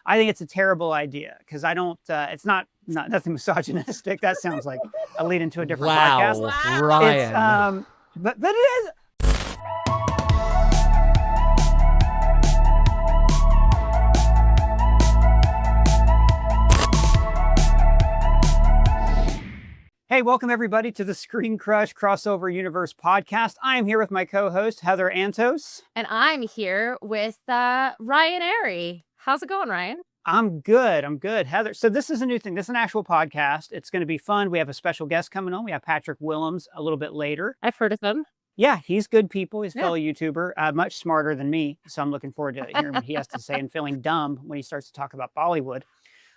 I think it's a terrible idea because I don't. It's not nothing misogynistic. That sounds like a lead into a different podcast. Wow, It's Ryan. but it is. Hey, welcome everybody to the ScreenCrush Crossover Universe podcast. I am here with my co-host, Heather Antos. And I'm here with Ryan Arey. How's it going, Ryan? I'm good. Heather. So this is a new thing. This is an actual podcast. It's going to be fun. We have a special guest coming on. We have Patrick Willems a little bit later. I've heard of him. Yeah, he's good people. He's a fellow YouTuber, much smarter than me. So I'm looking forward to hearing what he has to say and feeling dumb when he starts to talk about Bollywood.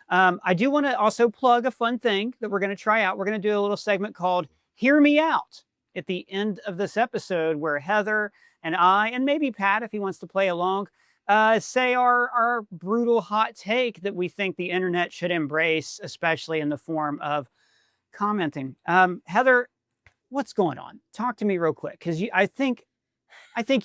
I do want to also plug a fun thing that we're going to try out. We're going to do a little segment called Hear Me Out at the end of this episode where Heather and I, and maybe Pat, if he wants to play along, say our brutal hot take that we think the internet should embrace, especially in the form of commenting. Heather, what's going on? Talk to me real quick, because I think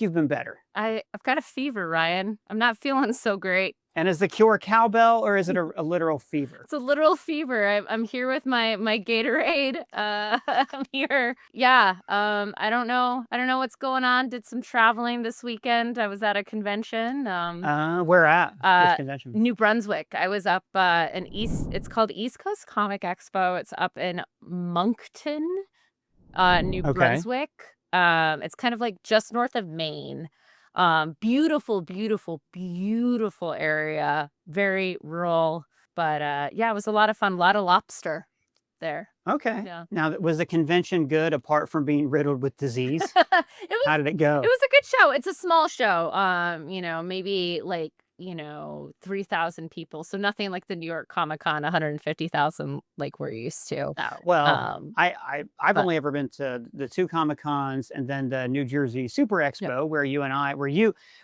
you've been better. I've got a fever, Ryan. I'm not feeling so great. And is the cure cowbell or is it a literal fever? It's a literal fever. I'm here with my Gatorade. I'm here. Yeah. I don't know what's going on. Did some traveling this weekend. I was at a convention. Where at? Which convention? New Brunswick. I was up it's called East Coast Comic Expo. It's up in Moncton, New Brunswick. It's kind of like just north of Maine. Beautiful area, very rural, but yeah, it was a lot of fun. A lot of lobster there. Okay. Yeah. Now, was the convention good apart from being riddled with disease? How did it go? It was a good show. It's a small show. Maybe like 3,000 people. So nothing like the New York Comic Con, 150,000 like we're used to. I've only ever been to the two Comic Cons and then the New Jersey Super Expo where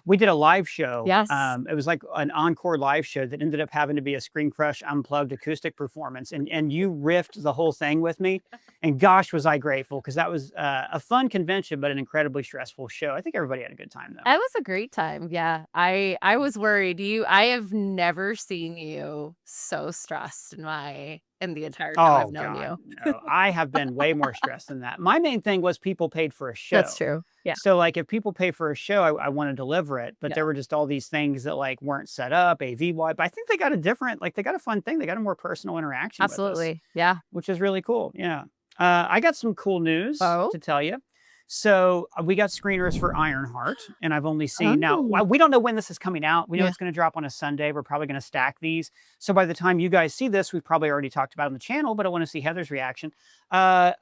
we did a live show. Yes. It was like an encore live show that ended up having to be a ScreenCrush unplugged acoustic performance. And you riffed the whole thing with me. And gosh, was I grateful, because that was a fun convention, but an incredibly stressful show. I think everybody had a good time though. It was a great time. Yeah. I was worried. I have never seen you so stressed in the entire time I've known you. No, I have been way more stressed than that. My main thing was people paid for a show. That's true. Yeah. So like if people pay for a show, I want to deliver it, but there were just all these things that like weren't set up AV-wise. But I think they got they got a fun thing. They got a more personal interaction. Absolutely. With us, yeah. Which is really cool. Yeah. I got some cool news to tell you. So we got screeners for Ironheart, and I've only seen now. We don't know when this is coming out. We know it's going to drop on a Sunday. We're probably going to stack these. So by the time you guys see this, we've probably already talked about it on the channel. But I want to see Heather's reaction. I'm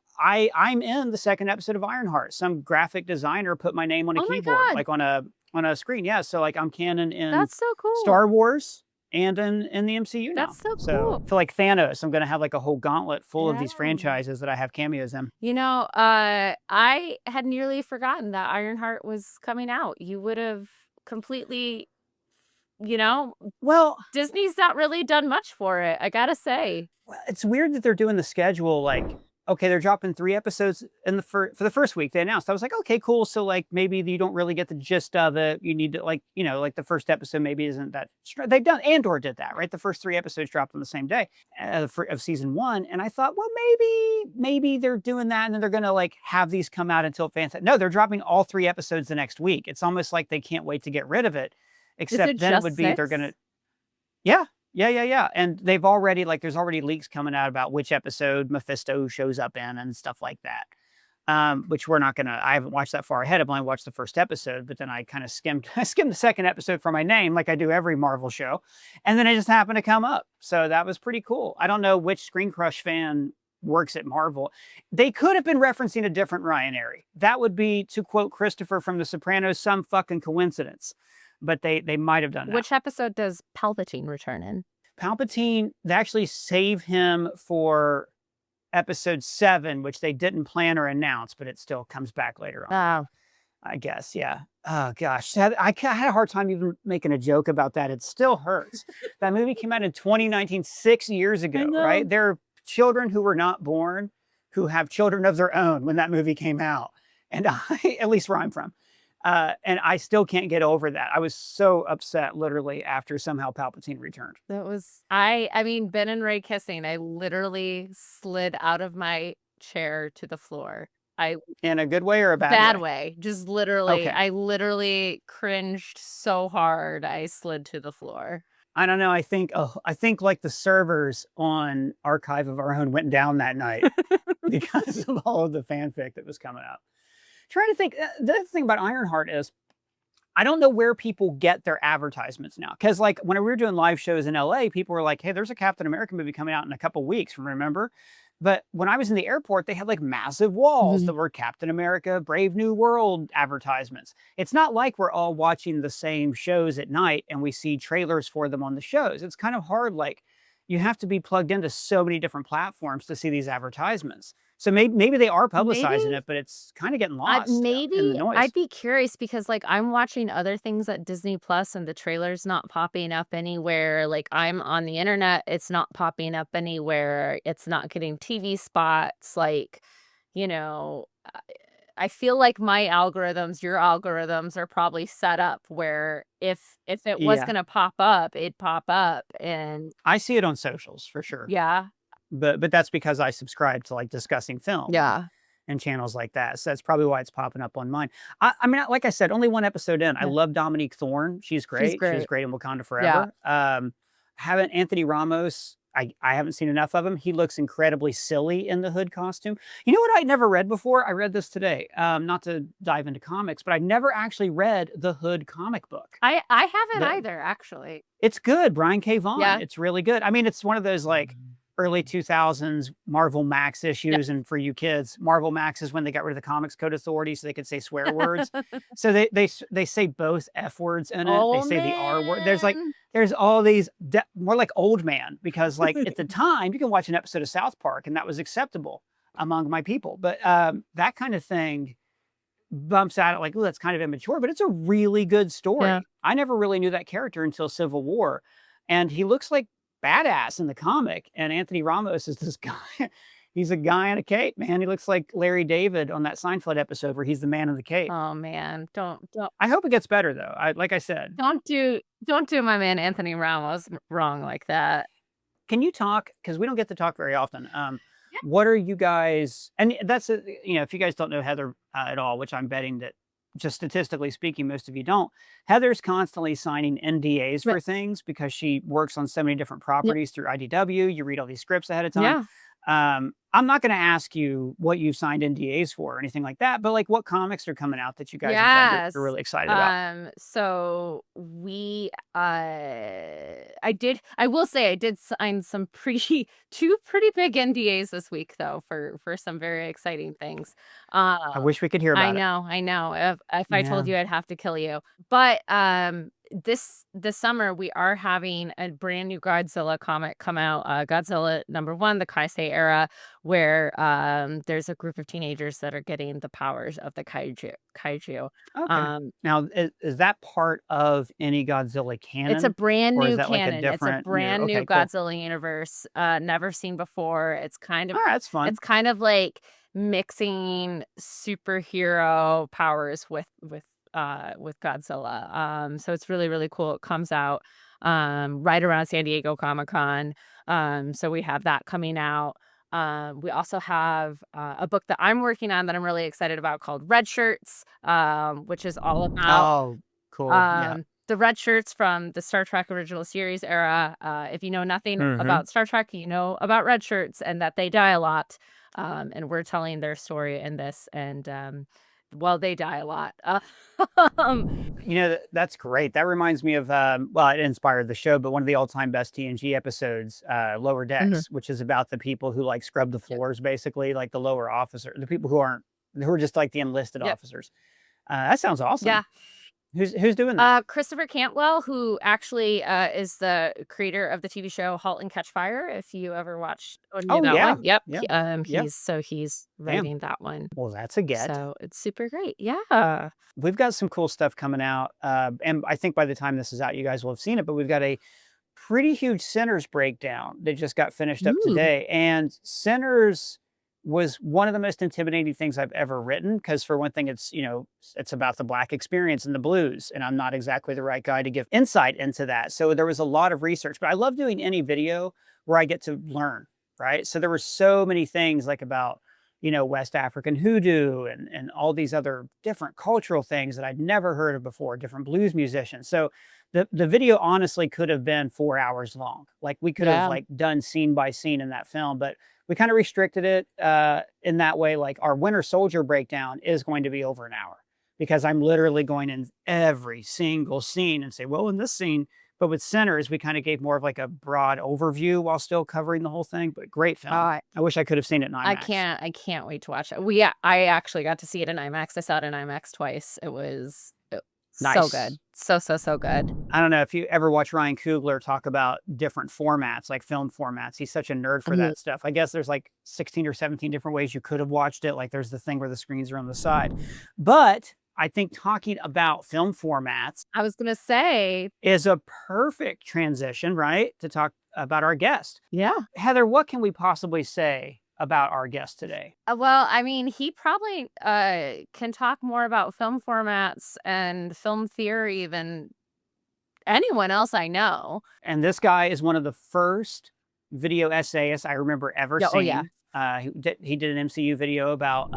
in the second episode of Ironheart. Some graphic designer put my name on a keyboard, like on a screen. Yeah. So like I'm canon in That's so cool. Star Wars. And in the MCU now. That's so cool. So I feel like Thanos, I'm going to have like a whole gauntlet full of these franchises that I have cameos in. I had nearly forgotten that Ironheart was coming out. You would have completely, well, Disney's not really done much for it, I gotta say. Well, it's weird that they're doing the schedule like, okay, they're dropping 3 episodes for the first week they announced. I was like, okay, cool. So like maybe you don't really get the gist of it. You need to like the first episode maybe isn't that they've done. Andor did that, right? The first 3 episodes dropped on the same day of season 1. And I thought, well, maybe they're doing that and then they're going to like have these come out until fans. No, they're dropping all 3 episodes the next week. It's almost like they can't wait to get rid of it. Except then it would be 6? They're going to. Yeah. And they've already there's already leaks coming out about which episode Mephisto shows up in and stuff like that. Which we're not gonna. I haven't watched that far ahead. I've only watched the first episode, but then I kind of skimmed the second episode for my name, like I do every Marvel show, and then it just happened to come up. So that was pretty cool. I don't know which ScreenCrush fan works at Marvel. They could have been referencing a different Ryan Arey. That would be, to quote Christopher from The Sopranos, some fucking coincidence. But they might have done that. Which episode does Palpatine return in? Palpatine, they actually save him for episode 7, which they didn't plan or announce, but it still comes back later on. Oh. I guess, yeah. Oh, gosh. I had a hard time even making a joke about that. It still hurts. That movie came out in 2019, 6 years ago, right? There are children who were not born who have children of their own when that movie came out. And at least where I'm from. And I still can't get over that. I was so upset literally after somehow Palpatine returned. That was I mean, Ben and Ray kissing, I literally slid out of my chair to the floor. I In a good way or a bad Bad way? way, just literally, Okay. I literally cringed so hard, I slid to the floor. I don't know. I think like the servers on Archive of Our Own went down that night because of all of the fanfic that was coming out. Trying to think. The other thing about Ironheart is I don't know where people get their advertisements now. Because like when we were doing live shows in LA, people were like, "Hey, there's a Captain America movie coming out in a couple weeks." Remember? But when I was in the airport, they had like massive walls that Mhm. were Captain America, Brave New World advertisements. It's not like we're all watching the same shows at night and we see trailers for them on the shows. It's kind of hard. Like you have to be plugged into so many different platforms to see these advertisements. So maybe they are publicizing Maybe it, but it's kind of getting lost in the maybe noise. I'd be curious because, like, I'm watching other things at Disney Plus and the trailer's not popping up anywhere, like, I'm on the internet, it's not popping up anywhere, it's not getting TV spots, like, you know, I feel like my algorithms, your algorithms are probably set up where if it was Yeah. gonna pop up, it'd pop up and I see it on socials for sure. yeah, But that's because I subscribe to like discussing film yeah, and channels like that. So that's probably why it's popping up on mine. I mean, like I said, only one episode in. I yeah, love Dominique Thorne. She's she's great. She was great. great in Wakanda Yeah. Forever. Haven't Anthony Ramos. I haven't seen enough of him. He looks incredibly silly in the hood costume. You know what I never read before? I read this today. Not to dive into comics, but I never actually read the Hood comic book. I haven't The either, actually. It's good, Brian K. Vaughan. Yeah. It's really good. I mean, it's one of those like early 2000s Marvel Max Yeah. issues, and for you kids, Marvel Max is when they got rid of the Comics Code Authority so they could say swear words. So they say both F words in it. They Oh, say the R word. There's like man. there's all these more like old man because like at the time you can watch an episode of South Park and that was acceptable among my people. But that kind of thing bumps out at like, oh, that's kind of immature, but it's a really good Yeah. story. I never really knew that character until Civil War. And he looks like badass in the comic. And Anthony Ramos is this guy. He's a guy in a cape, man. He looks like Larry David on that Seinfeld episode where he's the man in the cape. Oh, man. Don't I hope it gets better though. Like I said, don't do my man Anthony Ramos wrong like that. can you talk? Because we don't get to talk very often. Yeah. What are you guys? And that's if you guys don't know Heather at all, which I'm betting that just statistically speaking, most of you don't. Heather's constantly signing NDAs for Right. things because she works on so many different Yeah. properties through IDW. You read all these scripts ahead of time. Yeah. I'm not going to ask you what you've signed NDAs for or anything like that, but like what comics are coming out that you guys you're Yes. really excited about. So we I will say I did sign some pretty two pretty big NDAs this week though for some very exciting things. I wish we could hear about it. I know. If I told Yeah. you I'd have to kill you. But this summer we are having a brand new Godzilla comic come out, Godzilla #1, the Kaisei era, where there's a group of teenagers that are getting the powers of the kaiju. Okay. Um Now, is that part of any Godzilla it's a canon, brand or is new that like a canon. It's a different new? brand new Okay, cool. Godzilla universe, never seen before. All right, that's fun. It's kind of like mixing superhero powers with Godzilla. So it's really, really cool. It comes out right around San Diego Comic-Con. So we have that coming out. We also have a book that I'm working on that I'm really excited about called Red Shirts, which is all about Oh, cool. Yeah. the red shirts from the Star Trek original series era. If you know nothing Hmm. about Star Trek, you know about red shirts and that they die a lot. And we're telling their story in this, and well, they die a lot. Um, That's great. That reminds me of, well, it inspired the show, but one of the all-time best TNG episodes, Lower Mhm. Decks, which is about the people who like scrub the Yep. floors, basically, like the lower officer, the people who are just like the enlisted Yep. officers. That sounds Yeah. awesome. Who's doing that? Christopher Cantwell, who actually is the creator of the TV show *Halt and Catch Fire*. If you ever watched or knew Oh that yeah, one, yep. yeah, yeah. He's Damn. writing that one. Well, that's a get. So it's super great. Yeah. We've got some cool stuff coming out, and I think by the time this is out, you guys will have seen it. But we've got a pretty huge Sinners breakdown that just got finished up Ooh. today, and Sinners was one of the most intimidating things I've ever written. Because for one thing, it's, you know, it's about the Black experience and the blues, and I'm not exactly the right guy to give insight into that. So there was a lot of research, but I love doing any video where I get to learn, right? So there were so many things like about, you know, West African hoodoo and all these other different cultural things that I'd never heard of before, different blues musicians. So the video honestly could have been 4 hours long. Like we could have Yeah. like done scene by scene in that film, but we kind of restricted it in that way. Like our Winter Soldier breakdown is going to be over an hour because I'm literally going in every single scene and say, well, in this scene, but with Sinners, we kind of gave more of like a broad overview while still covering the whole thing, but great film. I wish I could have seen it in IMAX. I can't wait to watch it. I actually got to see it in IMAX. I saw it in IMAX twice. It was Nice. so good. So good. I don't know if you ever watch Ryan Coogler talk about different formats, like film formats. He's such a nerd for that stuff. I guess there's like 16 or 17 different ways you could have watched it. Like there's the thing where the screens are on the side. But I think talking about film formats, I was going to say, is a perfect transition, right? To talk about our guest. Yeah. Heather, what can we possibly say about our guest today? Well, I mean, he probably can talk more about film formats and film theory than anyone else I know. And this guy is one of the first video essayists I remember ever seeing. Oh, yeah. He did an MCU video about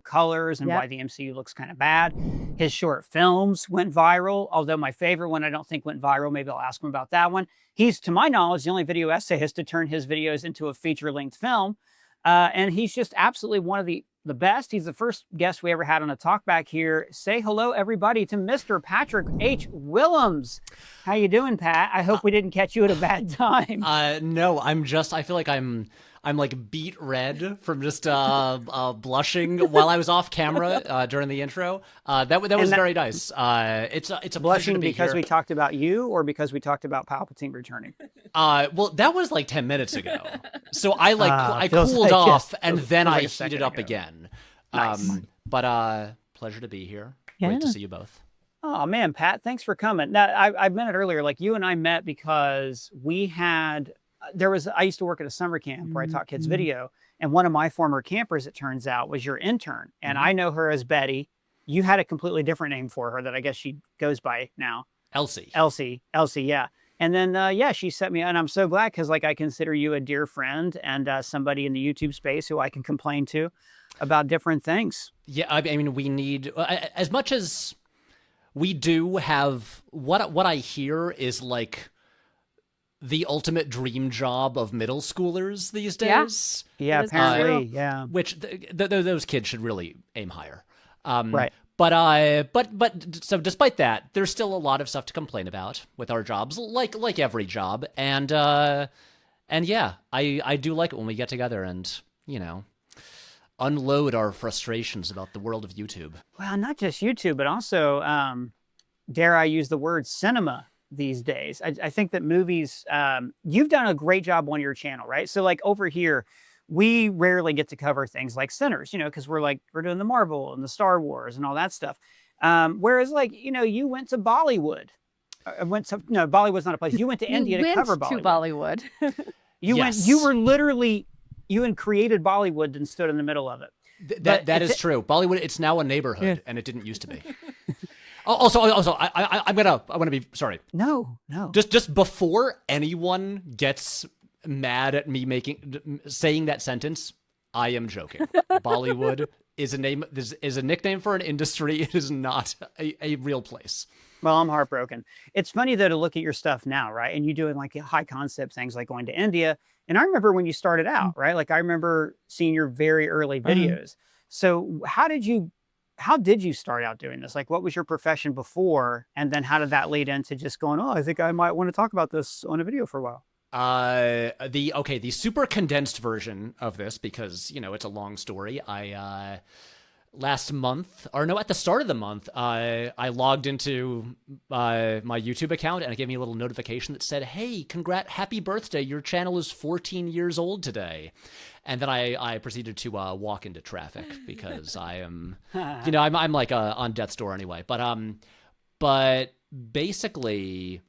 colors and why the MCU looks kind of bad. His short films went viral, although my favorite one I don't think went viral. Maybe I'll ask him about that one. He's, to my knowledge, the only video essayist to turn his videos into a feature-length film. And he's just absolutely one of the best. He's the first guest we ever had on a talk back here. Say hello, everybody, to Mr. Patrick H. Willems. How you doing, Pat? I hope we didn't catch you at a bad time. No, I feel like I'm like beet red from just blushing while I was off camera during the intro. That was very nice. It's a blushing to be because here. we talked about you, or because we talked about Palpatine returning. Well, that was like 10 minutes ago. So I cooled like off just and then I like a heated second up ago. again. Nice. But pleasure to be here. Great to see you both. Oh man, Pat, thanks for coming. Now I mentioned earlier, like you and I met because we had. I used to work at a summer camp where I taught kids video, and one of my former campers, it turns out, was your intern. And I know her as Betty. You had a completely different name for her that I guess she goes by now. Elsie, yeah. And then, she set me, and I'm so glad because like I consider you a dear friend and somebody in the YouTube space who I can complain to about different things. Yeah, I mean, we need, as much as we do have, what I hear is like, the ultimate dream job of middle schoolers these days. Yeah, apparently, yeah. Which those kids should really aim higher. Right. But so despite that, there's still a lot of stuff to complain about with our jobs, like every job. And yeah, I do like it when we get together and, you know, unload our frustrations about the world of YouTube. Well, not just YouTube, but also, dare I use the word cinema these days. I think that movies, you've done a great job on your channel, right? So like over here, we rarely get to cover things like Sinners, you know, because we're doing the Marvel and the Star Wars and all that stuff. Whereas like, you know, you went to Bollywood. Bollywood's not a place. You went to India to cover Bollywood. You created Bollywood and stood in the middle of it. That is true. Bollywood, it's now a neighborhood, and it didn't used to be. Also, I'm gonna be sorry. No. Just before anyone gets mad at me saying that sentence, I am joking. Bollywood is a nickname for an industry. It is not a real place. Well, I'm heartbroken. It's funny though to look at your stuff now, right? And you doing like high concept things like going to India. And I remember when you started out, right? Like I remember seeing your very early videos. So how did you start out doing this? Like what was your profession before? And then how did that lead into just going, oh, I think I might want to talk about this on a video for a while? The super condensed version of this, because, you know, it's a long story. Last month, or no, at the start of the month, I logged into my YouTube account and it gave me a little notification that said, hey, happy birthday, your channel is 14 years old today. And then I proceeded to walk into traffic because I am, you know, I'm like on death's door anyway. But basically,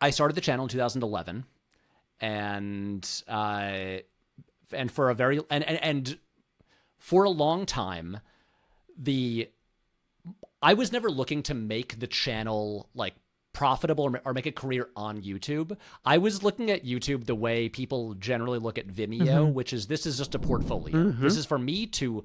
I started the channel in 2011, and for a very and for a long time, I was never looking to make the channel like profitable or make a career on YouTube. I was looking at YouTube the way people generally look at Vimeo, which is, this is just a portfolio. This is for me to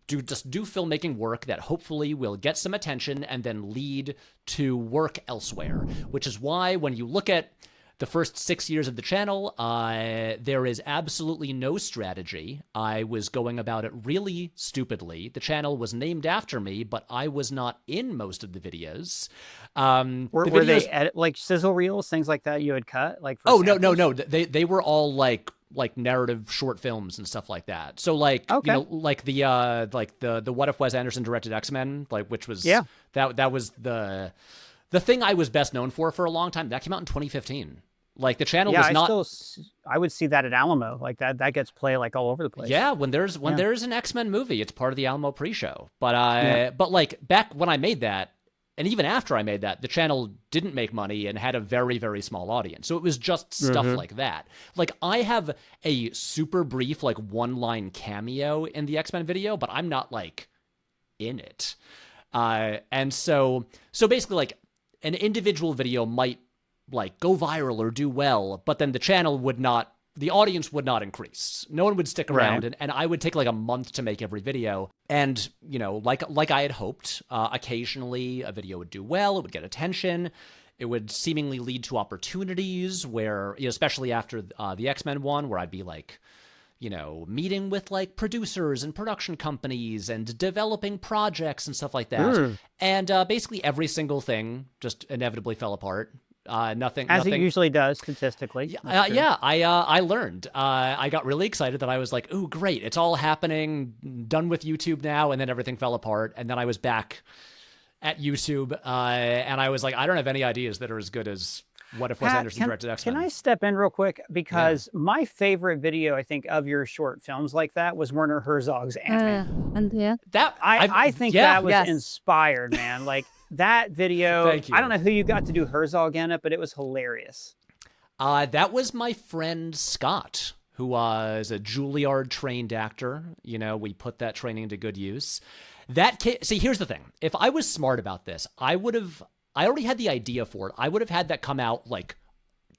just do filmmaking work that hopefully will get some attention and then lead to work elsewhere, which is why when you look at the first 6 years of the channel, there is absolutely no strategy. I was going about it really stupidly. The channel was named after me, but I was not in most of the videos. Were they like sizzle reels, things like that you had cut? Like for no. They were all like narrative short films and stuff like that. So like, you know, like the What If Wes Anderson directed X-Men, like, which was, that was the thing I was best known for a long time. That came out in 2015. Like the channel was not. I would see that at Alamo, like that gets play like all over the place. Yeah, when there's an X-Men movie, it's part of the Alamo pre-show. But like back when I made that, and even after I made that, the channel didn't make money and had a very, very small audience. So it was just stuff like that. Like I have a super brief, like 1-line cameo in the X-Men video, but I'm not like in it. And so basically like an individual video might like go viral or do well, but then the audience would not increase. No one would stick around, and I would take like a month to make every video. And, you know, like I had hoped, occasionally a video would do well, it would get attention, it would seemingly lead to opportunities where, you know, especially after the X-Men one, where I'd be like, you know, meeting with like producers and production companies and developing projects and stuff like that. And basically every single thing just inevitably fell apart. Nothing it usually does statistically. I learned. I got really excited that I was like, "Ooh, great! It's all happening. Done with YouTube now." And then everything fell apart. And then I was back at YouTube, and I was like, "I don't have any ideas that are as good as What If Wes Anderson directed X-Men." Can I step in real quick, because my favorite video I think of your short films like that was Werner Herzog's Ant-Man. I think that was inspired, man. Like. That video, Thank you. I don't know who you got to do Herzog in it, but it was hilarious. That was my friend Scott, who was a Juilliard-trained actor. You know, we put that training to good use. See, here's the thing. If I was smart about this, I already had the idea for it. I would have had that come out like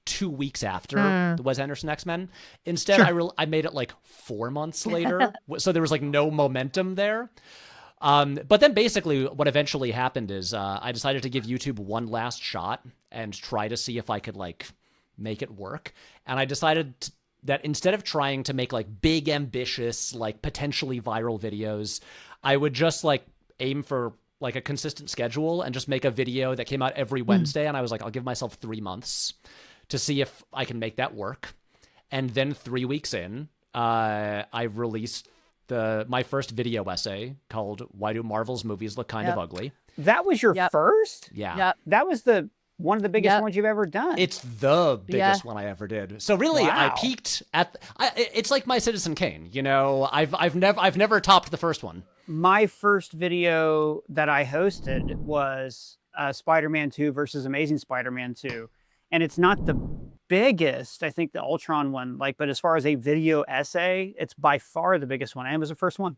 2 weeks after the Wes Anderson X-Men. Instead, I made it like 4 months later. So there was like no momentum there. But then basically what eventually happened is I decided to give YouTube one last shot and try to see if I could like make it work. And I decided that instead of trying to make like big, ambitious, like potentially viral videos, I would just like aim for like a consistent schedule and just make a video that came out every Wednesday. And I was like, I'll give myself 3 months to see if I can make that work. And then 3 weeks in, I released my first video essay called "Why Do Marvel's Movies Look Kind of Ugly?" That was your first? Yeah. That was one of the biggest ones you've ever done. It's the biggest one I ever did. So really, I peaked at. It's like my Citizen Kane. You know, I've never topped the first one. My first video that I hosted was Spider-Man 2 versus Amazing Spider-Man 2, and it's not the biggest, I think the Ultron one, like, but as far as a video essay, it's by far the biggest one, and it was the first one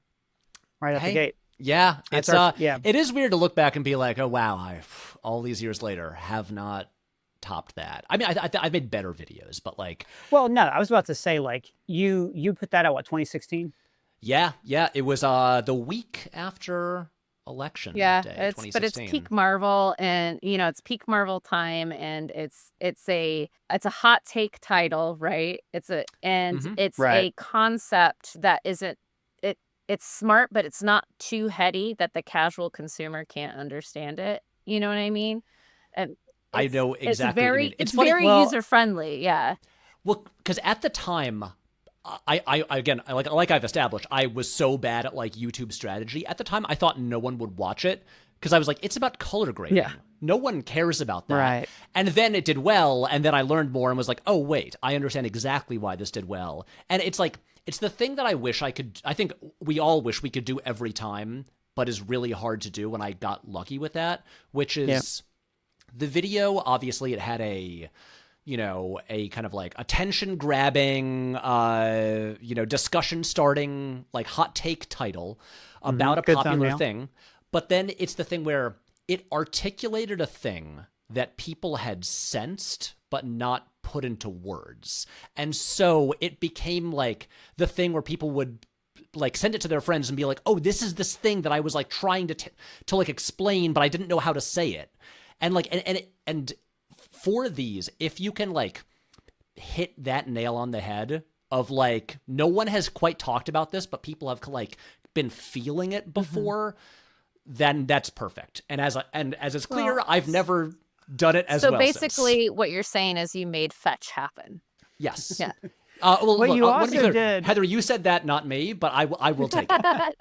right out the gate. Yeah, it is weird to look back and be like, oh wow, I all these years later have not topped that. I mean, I've made better videos, but like, well, no, I was about to say like you put that out 2016. Yeah, it was the week after election day, but it's peak Marvel, and you know, it's peak Marvel time, and it's a hot take title, right? It's a concept that isn't it's smart, but it's not too heady that the casual consumer can't understand it. You know what I mean? And I know exactly what you mean. It's very user friendly. Yeah. Well, because at the time, I again, like I've established, I was so bad at like YouTube strategy. At the time, I thought no one would watch it because I was like, it's about color grading. Yeah. No one cares about that. Right. And then it did well, and then I learned more and was like, oh wait, I understand exactly why this did well. And it's like, it's the thing that I think we all wish we could do every time, but is really hard to do, and I got lucky with that, which is the video, obviously it had a you know, a kind of like attention grabbing, you know, discussion starting, like hot take title about a Good popular thumbnail. thing. But then it's the thing where it articulated a thing that people had sensed but not put into words. And so it became like the thing where people would like send it to their friends and be like, oh, this is this thing that I was like trying to like explain, but I didn't know how to say it. And like, and for these, if you can like hit that nail on the head of like, no one has quite talked about this, but people have like been feeling it before, then that's perfect. And as it's clear, I've never done it as well. So basically what you're saying is you made fetch happen. Yes. Yeah. Well, What look, you let me be also clear. did- Heather, you said that, not me, but I will take it.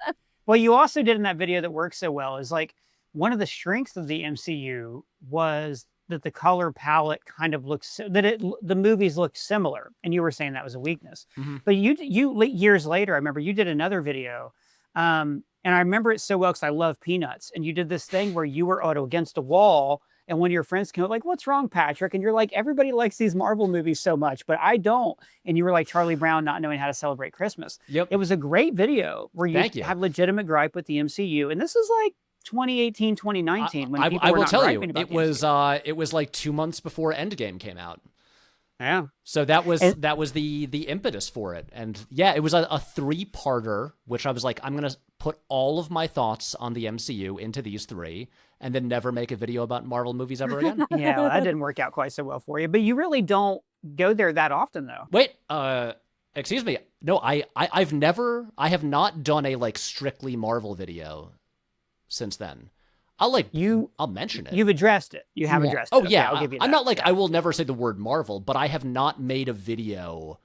What you also did in that video that works so well is like one of the strengths of the MCU was that the color palette kind of looks the movies look similar, and you were saying that was a weakness. But you years later, I remember you did another video, and I remember it so well because I love Peanuts, and you did this thing where you were against a wall. And one of your friends came up like, what's wrong, Patrick? And you're like, everybody likes these Marvel movies so much, but I don't. And you were like Charlie Brown not knowing how to celebrate Christmas. Yep. It was a great video where Thank you you. have legitimate gripe with the MCU. And this is like 2018, 2019 when people I were will not tell you, griping about it was like 2 months before Endgame came out. Yeah. So that was the impetus for it. And yeah, it was a 3-parter, which I was like, I'm going to put all of my thoughts on the MCU into these 3 and then never make a video about Marvel movies ever again. Yeah, well, that didn't work out quite so well for you. But you really don't go there that often, though. Wait, excuse me. No, I have not done a like strictly Marvel video since then. I'll mention it. You've addressed it. You have addressed it. Oh Okay, yeah, I'll give you that. I'm not like I will never say the word Marvel, but I have not made a video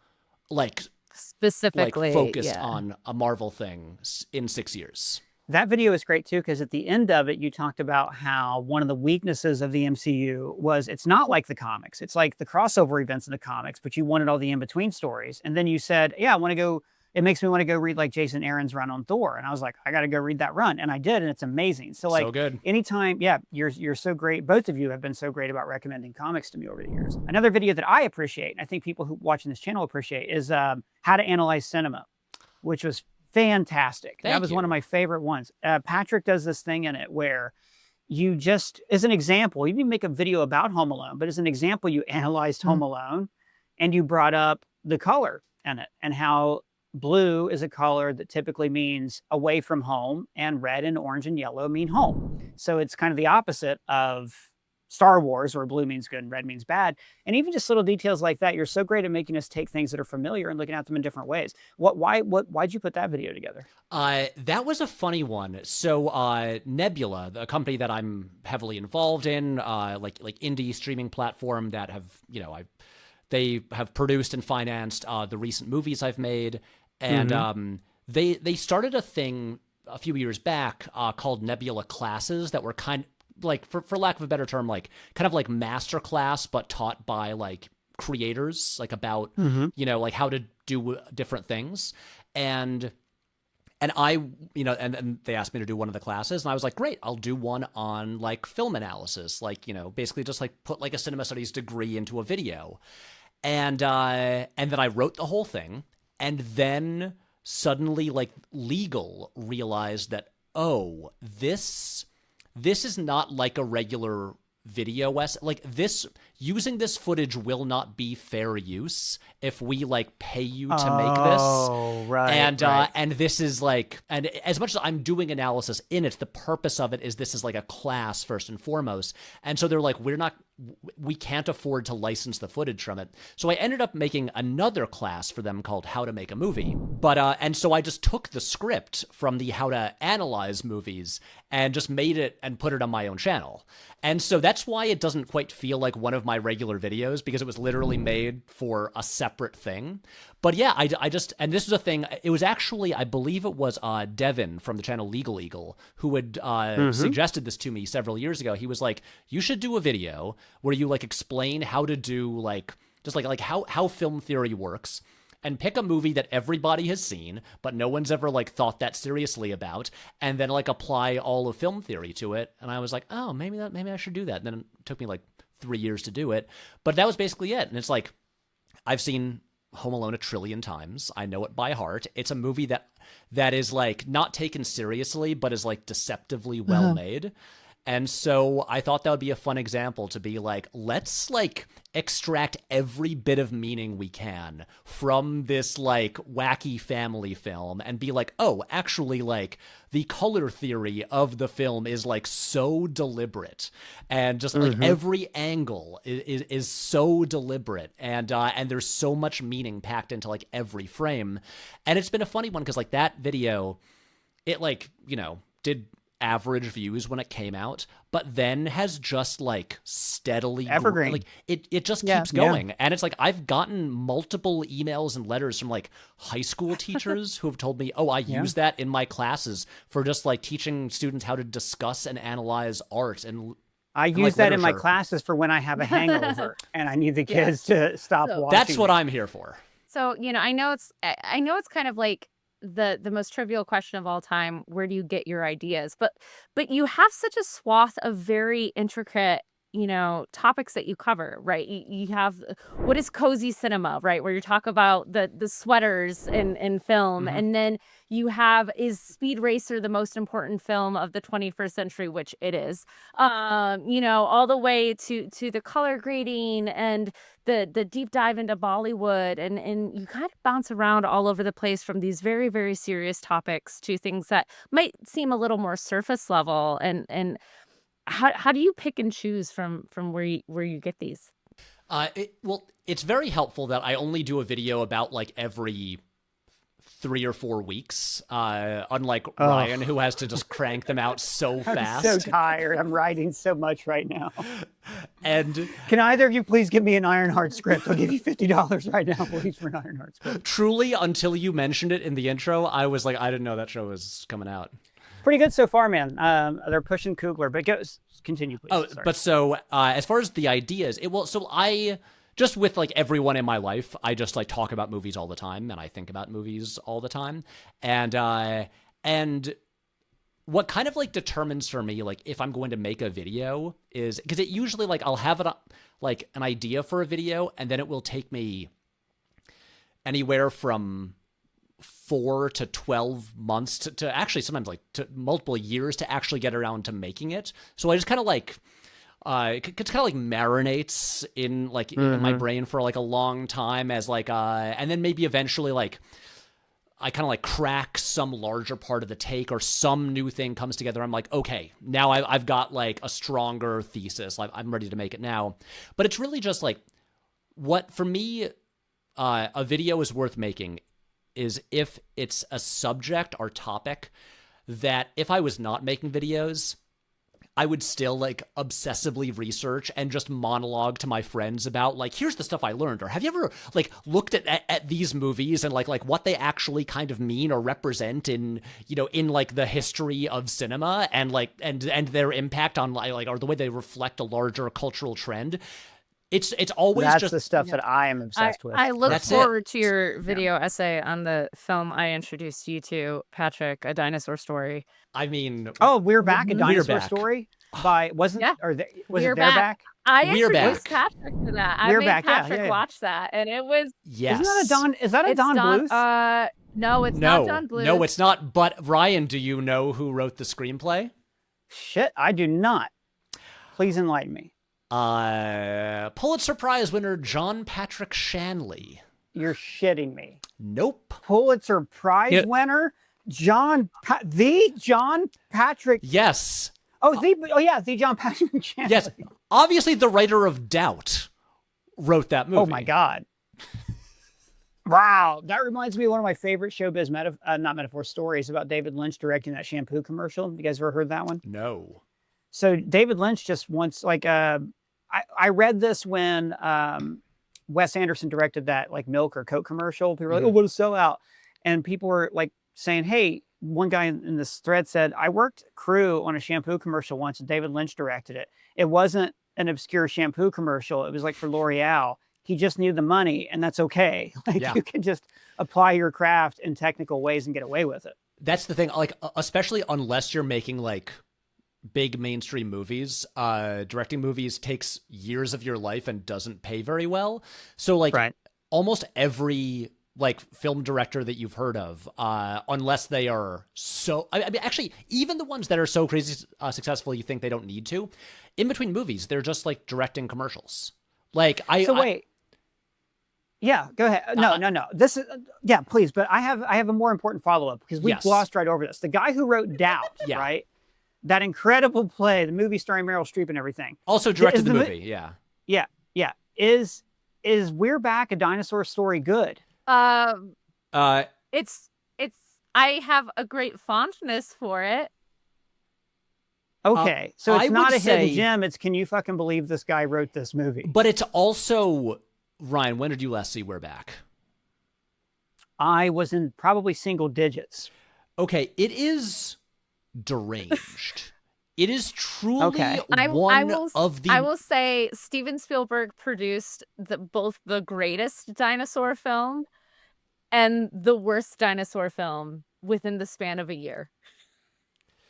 like Specifically focused yeah. on a Marvel thing in 6 years. That video is great too, because at the end of it, you talked about how one of the weaknesses of the MCU was it's not like the comics. It's like the crossover events in the comics, but you wanted all the in-between stories. And then you said, yeah, it makes me want to go read like Jason Aaron's run on Thor. And I was like, I got to go read that run. And I did, and it's amazing. So like So good. anytime, yeah, you're so great. Both of you have been so great about recommending comics to me over the years. Another video that I appreciate, and I think people who watching this channel appreciate, is How to Analyze Cinema, which was fantastic. That was one of my favorite ones. Patrick does this thing in it where you just, as an example, you didn't make a video about Home Alone, but as an example, you analyzed Home Alone and you brought up the color in it and how blue is a color that typically means away from home, and red and orange and yellow mean home. So it's kind of the opposite of Star Wars, where blue means good and red means bad. And even just little details like that, you're so great at making us take things that are familiar and looking at them in different ways. Why'd you put that video together? That was a funny one. So Nebula, the company that I'm heavily involved in, like indie streaming platform that have, they have produced and financed the recent movies I've made. And they started a thing a few years back called Nebula Classes that were kind of like, for lack of a better term, like kind of like master class, but taught by like creators, like about, like how to do different things. And I, and they asked me to do one of the classes, and I was like, great, I'll do one on like film analysis, like, basically just like put like a cinema studies degree into a video. And then I wrote the whole thing. And then suddenly like legal realized that, oh, this is not like a regular video essay. Like this, using this footage will not be fair use if we like pay you to make this. Oh, right. And this is like, and as much as I'm doing analysis in it, the purpose of it is this is like a class first and foremost. And so they're like, we can't afford to license the footage from it. So I ended up making another class for them called How to Make a Movie. But, and so I just took the script from the How to Analyze Movies and just made it and put it on my own channel. And so that's why it doesn't quite feel like one of my regular videos, because it was literally made for a separate thing. But yeah, I just, and this was a thing, it was actually, I believe it was Devin from the channel Legal Eagle who had suggested this to me several years ago. He was like, you should do a video where you like explain how to do like, just like how film theory works, and pick a movie that everybody has seen, but no one's ever like thought that seriously about, and then like apply all of film theory to it. And I was like, oh, maybe I should do that. And then it took me like 3 years to do it. But that was basically it. And it's like, I've seen Home Alone a trillion times. I know it by heart. It's a movie that is like not taken seriously, but is like deceptively well made. And so I thought that would be a fun example to be like, let's like extract every bit of meaning we can from this like wacky family film and be like, oh, actually like the color theory of the film is like so deliberate, and just like every angle is so deliberate, and there's so much meaning packed into like every frame. And it's been a funny one because like that video, it like, you know, did average views when it came out, but then has just like steadily evergreen. Like it just keeps going. And it's like I've gotten multiple emails and letters from like high school teachers who have told me, oh, I use that in my classes for just like teaching students how to discuss and analyze art. And I use like that in my literature. classes for when I have a hangover and I need the kids to stop watching. That's what I'm here for. So, you know, I know it's kind of like the most trivial question of all time, where do you get your ideas? But you have such a swath of very intricate, you know, topics that you cover, right? You have what is cozy cinema, right? Where you talk about the sweaters in film. And then you have, is Speed Racer the most important film of the 21st century, which it is, you know, all the way to the color grading and the deep dive into Bollywood, and you kind of bounce around all over the place from these very, very serious topics to things that might seem a little more surface level. And how do you pick and choose from where you get these? Well, it's very helpful that I only do a video about like every 3 or 4 weeks, unlike Ryan, who has to just crank them out so fast. I'm so tired. I'm writing so much right now. And can either of you please give me an Ironheart script? I'll give you $50 right now, please, for an Ironheart script. Truly, until you mentioned it in the intro, I was like, I didn't know that show was coming out. Pretty good so far, man. They're pushing Coogler, but continue, please. Oh, Sorry. but so as far as the ideas, I just with like everyone in my life, I just like talk about movies all the time, and I think about movies all the time, and what kind of like determines for me like if I'm going to make a video is because it usually like I'll have it like an idea for a video, and then it will take me anywhere from 4 to 12 months to actually sometimes like to multiple years to actually get around to making it. So I just kind of like it kind of like marinates in like in my brain for like a long time as like and then maybe eventually like I kind of like crack some larger part of the take or some new thing comes together. I'm like, okay, now I've got like a stronger thesis. I'm ready to make it now. But it's really just like what for me a video is worth making is if it's a subject or topic that if I was not making videos, I would still like obsessively research and just monologue to my friends about like, here's the stuff I learned, or have you ever like looked at these movies and like what they actually kind of mean or represent in, you know, in like the history of cinema and like, and their impact on like, or the way they reflect a larger cultural trend. It's always that's just the stuff that I am obsessed with. I look That's forward to your video essay on the film I introduced you to, Patrick, A Dinosaur Story. I mean, Oh, We're Back, A We're Dinosaur Back. Story by was We're it They're Back. Back? I We're introduced Back. Patrick to that. I We're made Back, yeah, Patrick yeah. watch that, and it was yes. Isn't that a Don? Is that a Don Bluth? No, it's not Don Bluth. No, it's not. But Ryan, do you know who wrote the screenplay? Shit, I do not. Please enlighten me. Pulitzer Prize winner John Patrick Shanley. You're shitting me. Nope. Pulitzer Prize winner John Patrick. Yes. The John Patrick Shanley. Yes. Obviously, the writer of Doubt wrote that movie. Oh my God. Wow, that reminds me of one of my favorite showbiz stories about David Lynch directing that shampoo commercial. You guys ever heard that one? No. So David Lynch just wants like I read this when Wes Anderson directed that like milk or Coke commercial. People were like, "Oh, what a sellout!" And people were like saying, "Hey," one guy in this thread said, "I worked crew on a shampoo commercial once, and David Lynch directed it. It wasn't an obscure shampoo commercial. It was like for L'Oreal. He just needed the money, and that's okay. Like you can just apply your craft in technical ways and get away with it." That's the thing. Like, especially unless you're making like big mainstream movies, directing movies takes years of your life and doesn't pay very well. So like almost every like film director that you've heard of, unless they are so, I mean, actually, even the ones that are so crazy successful, you think they don't need to, in between movies, they're just like directing commercials. Like wait. Yeah, go ahead. No. This is please. But I have a more important follow up because we glossed right over this. The guy who wrote Doubt, right? That incredible play, the movie starring Meryl Streep and everything. Also directed the movie. Yeah. Is We're Back, A Dinosaur Story good? It's I have a great fondness for it. Okay, so it's not a hidden gem. It's can you fucking believe this guy wrote this movie? But it's also, Ryan, when did you last see We're Back? I was in probably single digits. Okay, it is deranged. It is truly I I will say Steven Spielberg produced both the greatest dinosaur film and the worst dinosaur film within the span of a year.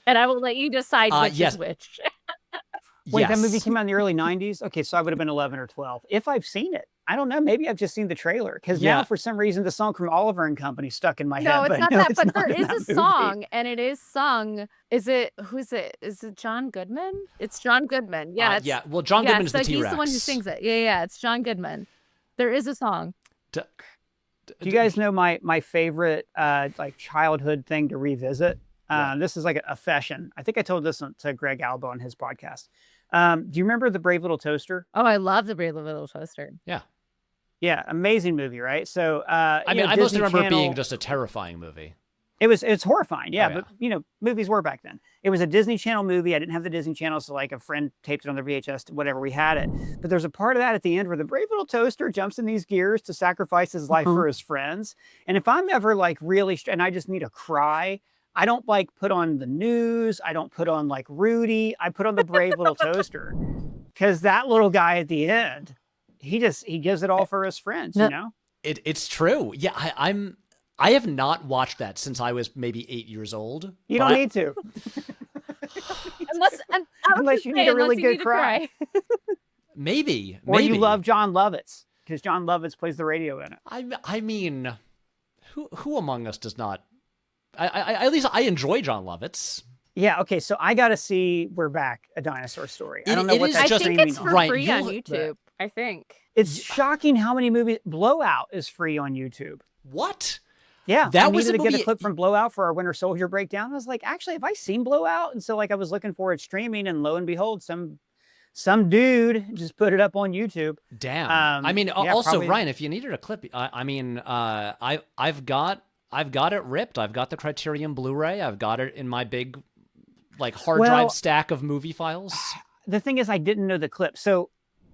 And I will let you decide which is which. Wait, that movie came out in the early 90s? Okay, so I would have been 11 or 12. If I've seen it. I don't know. Maybe I've just seen the trailer. Because now, for some reason, the song from Oliver and Company stuck in my head. No, it's not that. But there is a movie. song, and it is sung. Who is it? Is it John Goodman? It's John Goodman. Yeah. Well, John Goodman's the T-Rex. He's the one who sings it. Yeah. It's John Goodman. There is a song. Do you guys know my favorite like childhood thing to revisit? This is like a fashion. I think I told this to Greg Alba on his podcast. Do you remember The Brave Little Toaster? Oh, I love The Brave Little Toaster. Yeah, amazing movie, right? So, I mostly remember it being just a terrifying movie. It's horrifying, but movies were back then. It was a Disney Channel movie. I didn't have the Disney Channel, so like a friend taped it on their VHS, whatever, we had it. But there's a part of that at the end where the brave little toaster jumps in these gears to sacrifice his life for his friends. And if I'm ever like really, and I just need a cry, I don't like put on the news. I don't put on like Rudy. I put on the brave little toaster because that little guy at the end, he gives it all for his friends, you know? It's true. Yeah, I have not watched that since I was maybe 8 years old. You don't need to. Unless you need a really good cry. Maybe. Or you love John Lovitz, because John Lovitz plays the radio in it. I mean, who among us does not? At least I enjoy John Lovitz. Yeah, okay, so I got to see We're Back, A Dinosaur Story. I don't know what that's streaming on. I think it's for free on YouTube, I think. It's shocking how many movies. Blowout is free on YouTube. What? Yeah, I needed to get a clip from Blowout for our Winter Soldier breakdown. I was like, actually, have I seen Blowout? And so like I was looking for it streaming, and lo and behold, some dude just put it up on YouTube. Damn. Also, probably... Ryan, if you needed a clip, I've got it ripped. I've got the Criterion Blu-ray. I've got it in my big like hard drive stack of movie files. The thing is, I didn't know the clip. So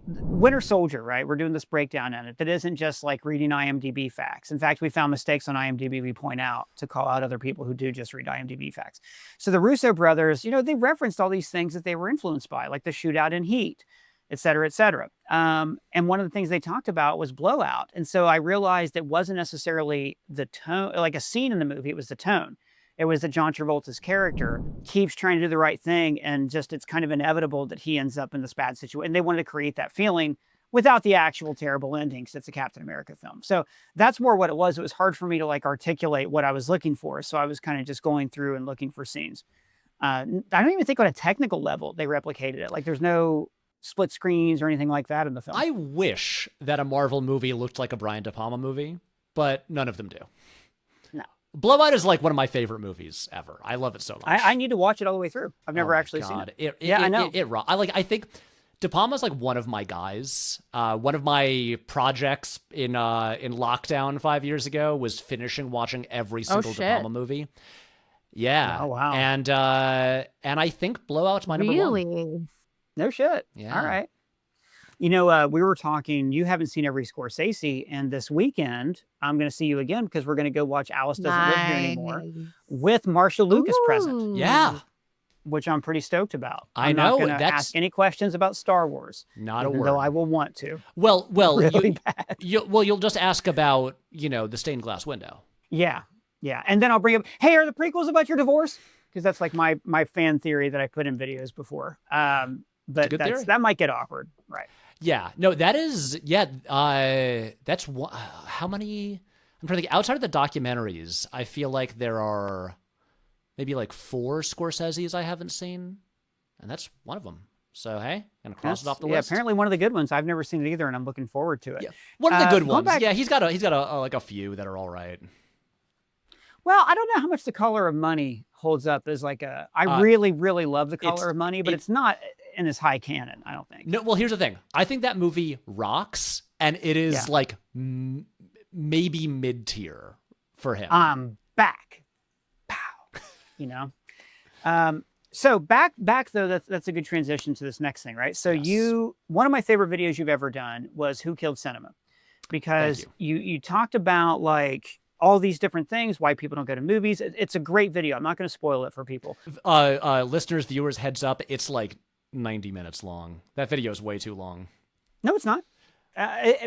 Winter Soldier, right? We're doing this breakdown on it. That isn't just like reading IMDb facts. In fact, we found mistakes on IMDb we point out to call out other people who do just read IMDb facts. So the Russo brothers, they referenced all these things that they were influenced by, like the shootout in Heat, et cetera, et cetera. And one of the things they talked about was Blowout. And so I realized it wasn't necessarily the tone, like a scene in the movie, it was the tone. It was that John Travolta's character keeps trying to do the right thing, and just it's kind of inevitable that he ends up in this bad situation. And they wanted to create that feeling without the actual terrible ending, because it's a Captain America film. So that's more what it was. It was hard for me to like articulate what I was looking for. So I was kind of just going through and looking for scenes. I don't even think on a technical level they replicated it. Like there's no split screens or anything like that in the film. I wish that a Marvel movie looked like a Brian De Palma movie, but none of them do. No. Blowout is like one of my favorite movies ever. I love it so much. I need to watch it all the way through. I've never actually seen it. I know. I think De Palma's like one of my guys. One of my projects in lockdown 5 years ago was finishing watching every single De Palma movie. Yeah. Oh wow. And I think Blowout's my number one. Really? No shit. Yeah. All right. We were talking, you haven't seen every Scorsese, and this weekend, I'm going to see you again because we're going to go watch Alice Doesn't Live Here Anymore with Marcia Lucas present. Yeah. Which I'm pretty stoked about. I'm not going to ask any questions about Star Wars. Not a word. Though I will want to. Well, really bad. You'll just ask about, the stained glass window. Yeah. Yeah. And then I'll bring up, hey, are the prequels about your divorce? because that's like my fan theory that I put in videos before. But that might get awkward, right? Yeah, no, that is, yeah. That's how many? I'm trying to think. Outside of the documentaries, I feel like there are maybe like 4 Scorseses I haven't seen, and that's one of them. So hey, gonna cross it off the list. Yeah, apparently one of the good ones. I've never seen it either, and I'm looking forward to it. Yeah, one of the good ones. Yeah, he's got like a few that are all right. Well, I don't know how much The Color of Money holds up as like a. I really, really love The Color of Money, but it's not in his high canon, I don't think. No, well, here's the thing. I think that movie rocks, and it is like maybe mid-tier for him. I'm back. Pow. You know? So back though, that's a good transition to this next thing, right? So one of my favorite videos you've ever done was Who Killed Cinema? Because you talked about like all these different things, why people don't go to movies. It's a great video. I'm not going to spoil it for people. Listeners, viewers, heads up. It's like 90 minutes long. That video is way too long. No, it's not.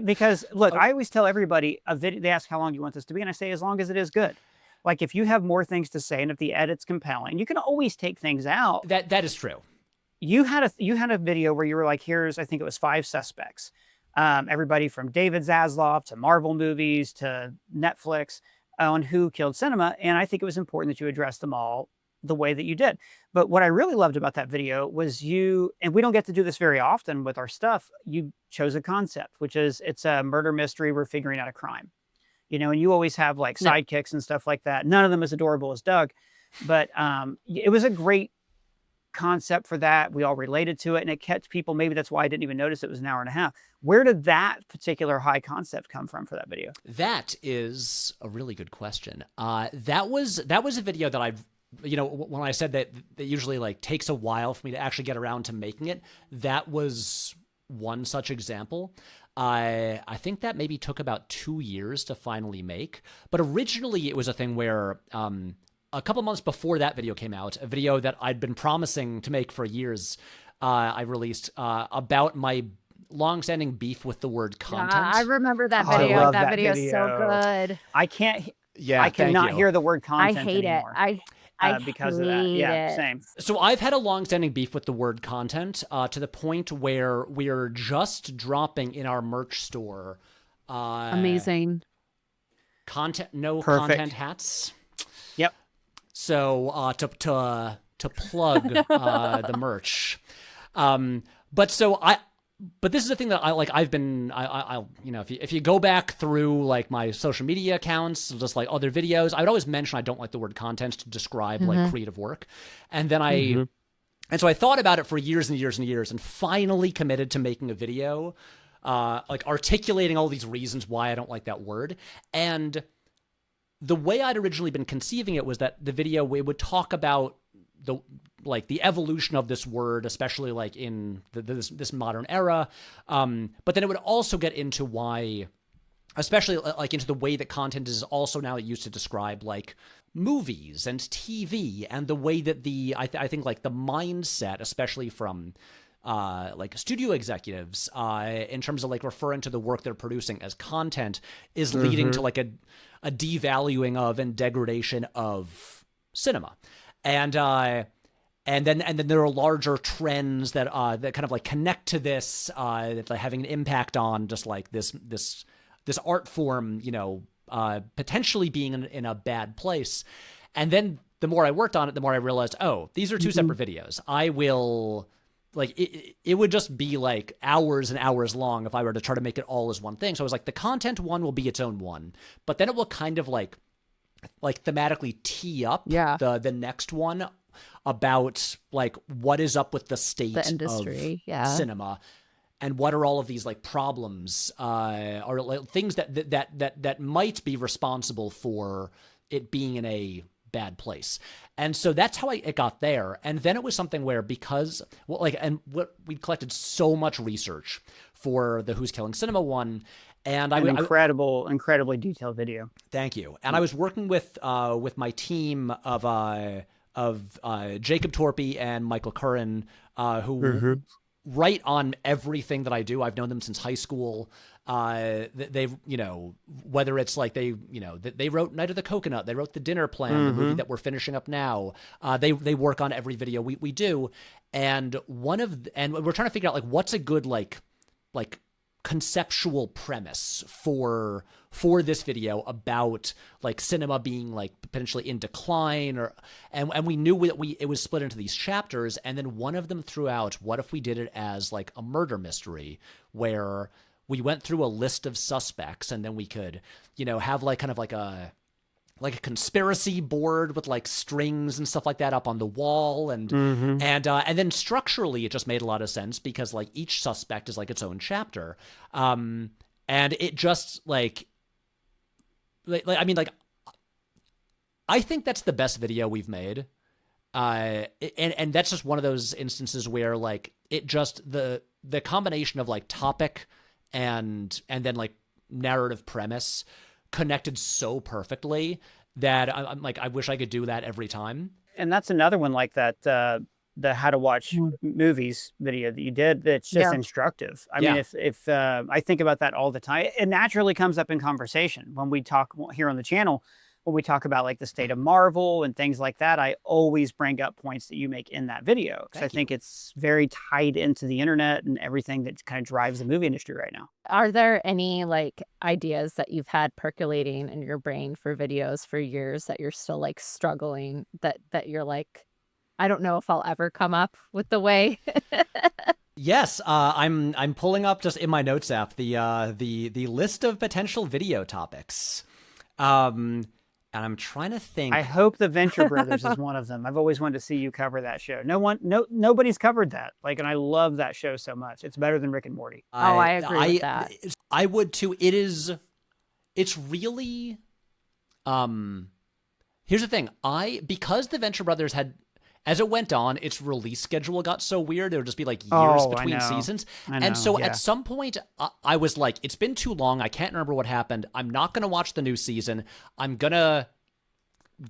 Because look, I always tell everybody they ask how long you want this to be, and I say as long as it is good. Like if you have more things to say and if the edit's compelling, you can always take things out. That is true. You had a video where you were like, here's, I think it was 5 suspects. Everybody from David Zaslav to Marvel movies to Netflix on Who Killed Cinema. And I think it was important that you address them all the way that you did. But what I really loved about that video was and we don't get to do this very often with our stuff, you chose a concept, which is it's a murder mystery. We're figuring out a crime, you know, and you always have like sidekicks and stuff like that. None of them as adorable as Doug, but it was a great concept for that. We all related to it and it kept people, maybe that's why I didn't even notice it was an hour and a half. Where did that particular high concept come from for that video? That is a really good question. That was a video that I've, you know, when I said that it usually like takes a while for me to actually get around to making it, that was one such example. I think that maybe took about 2 years to finally make, but originally it was a thing where, a couple months before that video came out, a video that I'd been promising to make for years, I released about my long-standing beef with the word content. I remember that video. I love that video is so good. I cannot hear the word content I hate anymore. it. Because of that. Yeah, same. So I've had a long-standing beef with the word content to the point where we're just dropping in our merch store. Amazing. Content hats. Yep. So to plug the merch, but this is the thing that I'll you know, if you go back through like my social media accounts, just like other videos, I would always mention I don't like the word content to describe like creative work, and then and so I thought about it for years and years and years, and finally committed to making a video, like articulating all these reasons why I don't like that word. And the way I'd originally been conceiving it was that the video, we would talk about the evolution of this word, especially like in this modern era. But then it would also get into why, especially like into the way that content is also now used to describe like movies and TV, and the way that I think like the mindset, especially from like studio executives, in terms of like referring to the work they're producing as content, is leading to like a devaluing of and degradation of cinema. And then there are larger trends that kind of like connect to this, that like having an impact on just like this art form, you know, potentially being in a bad place. And then the more I worked on it, the more I realized, oh, these are 2 separate videos. I will like it would just be like hours and hours long if I were to try to make it all as one thing. So I was like, the content one will be its own one, but then it will kind of like thematically tee up the next one about like what is up with the state the industry of cinema, and what are all of these like problems or like, things that might be responsible for it being in a bad place. And so that's how it got there. And then it was something where, because we collected so much research for the Who's Killing Cinema one, and incredibly detailed video. Thank you. And I was working with my team of Jacob Torpy and Michael Curran, who right on everything that I do. I've known them since high school. They've, whether it's like they wrote Night of the Coconut, they wrote The Dinner Plan, the movie that we're finishing up now. They work on every video we do. And and we're trying to figure out like what's a good like conceptual premise for this video about like cinema being like potentially in decline, and we knew that it was split into these chapters, and then one of them threw out, what if we did it as like a murder mystery where we went through a list of suspects, and then we could have like kind of like a conspiracy board with like strings and stuff like that up on the wall, and then structurally it just made a lot of sense because like each suspect is like its own chapter, and it just like I mean like I think that's the best video we've made, and that's just one of those instances where like it just the combination of like topic and then like narrative premise connected so perfectly that I'm like, I wish I could do that every time. And that's another one like that, the how to watch movies video that you did. That's just instructive. I mean, if I think about that all the time, it naturally comes up in conversation when we talk here on the channel. When we talk about like the state of Marvel and things like that, I always bring up points that you make in that video because I think it's very tied into the internet and everything that kind of drives the movie industry right now. Are there any like ideas that you've had percolating in your brain for videos for years that you're still like struggling, that you're like, I don't know if I'll ever come up with the way? Yes, I'm pulling up just in my notes app the list of potential video topics. And I'm trying to think. I hope the Venture Brothers is one of them. I've always wanted to see you cover that show. Nobody's covered that. Like, and I love that show so much. It's better than Rick and Morty. I agree with that. I would too. It's really, here's the thing. Because the Venture Brothers had, as it went on, its release schedule got so weird. There would just be like years between seasons. And so at some point I was like, it's been too long. I can't remember what happened. I'm not going to watch the new season. I'm going to